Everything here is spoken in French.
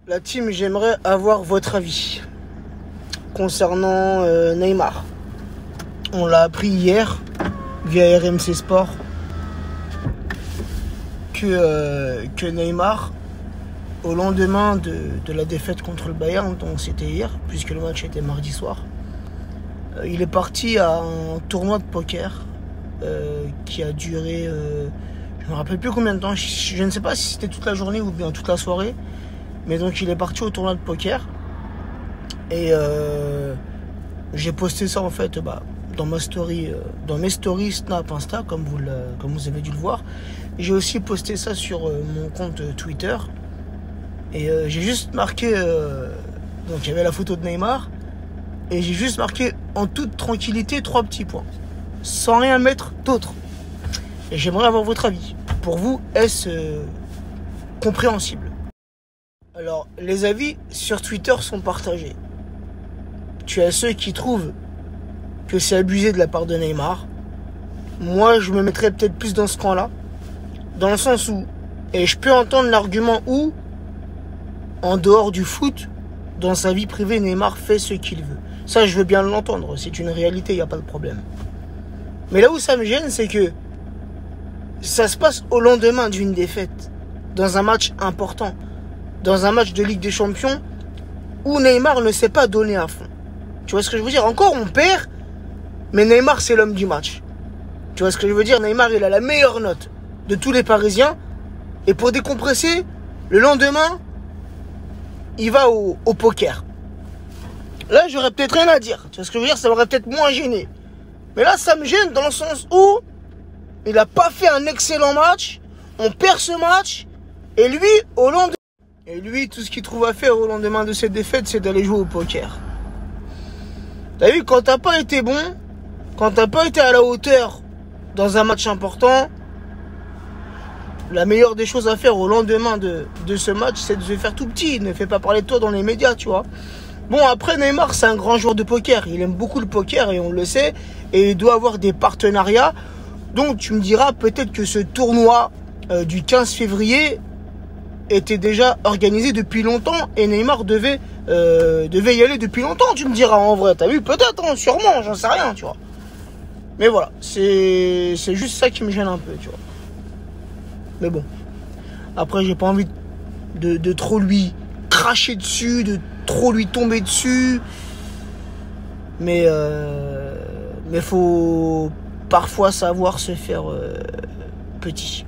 La team, j'aimerais avoir votre avis concernant Neymar. On l'a appris hier via RMC Sport que Neymar, au lendemain de la défaite contre le Bayern, donc c'était hier, puisque le match était mardi soir, il est parti à un tournoi de poker qui a duré, je ne me rappelle plus combien de temps, je ne sais pas si c'était toute la journée ou bien toute la soirée, mais donc il est parti au tournoi de poker et j'ai posté ça en fait dans ma story, dans mes stories Snap, Insta, comme vous avez dû le voir. J'ai aussi posté ça sur mon compte Twitter et j'ai juste marqué, donc il y avait la photo de Neymar et j'ai juste marqué en toute tranquillité 3 petits points, sans rien mettre d'autre. Et j'aimerais avoir votre avis. Pour vous, est-ce compréhensible? Alors, les avis sur Twitter sont partagés. Tu as ceux qui trouvent que c'est abusé de la part de Neymar. Moi, je me mettrais peut-être plus dans ce camp-là. Dans le sens où, et je peux entendre l'argument où, en dehors du foot, dans sa vie privée, Neymar fait ce qu'il veut. Ça, je veux bien l'entendre. C'est une réalité, il n'y a pas de problème. Mais là où ça me gêne, c'est que ça se passe au lendemain d'une défaite, dans un match important, dans un match de Ligue des Champions, où Neymar ne s'est pas donné à fond. Tu vois ce que je veux dire? Encore, on perd, mais Neymar, c'est l'homme du match. Tu vois ce que je veux dire? Neymar, il a la meilleure note de tous les Parisiens. Et pour décompresser, le lendemain, il va au poker. Là, j'aurais peut-être rien à dire. Tu vois ce que je veux dire? Ça m'aurait peut-être moins gêné. Mais là, ça me gêne dans le sens où il n'a pas fait un excellent match. On perd ce match. Et lui, tout ce qu'il trouve à faire au lendemain de cette défaite, c'est d'aller jouer au poker. T'as vu, quand t'as pas été bon, quand t'as pas été à la hauteur dans un match important, la meilleure des choses à faire au lendemain de ce match, c'est de se faire tout petit. Ne fais pas parler de toi dans les médias, tu vois. Bon, après, Neymar, c'est un grand joueur de poker. Il aime beaucoup le poker et on le sait. Et il doit avoir des partenariats. Donc, tu me diras peut-être que ce tournoi du 15 février était déjà organisé depuis longtemps et Neymar devait y aller depuis longtemps, tu me diras en vrai. T'as vu? Peut-être, hein, sûrement, j'en sais rien, tu vois. Mais voilà, c'est juste ça qui me gêne un peu, tu vois. Mais bon, après, j'ai pas envie de trop lui cracher dessus, de trop lui tomber dessus. Mais faut parfois savoir se faire petit.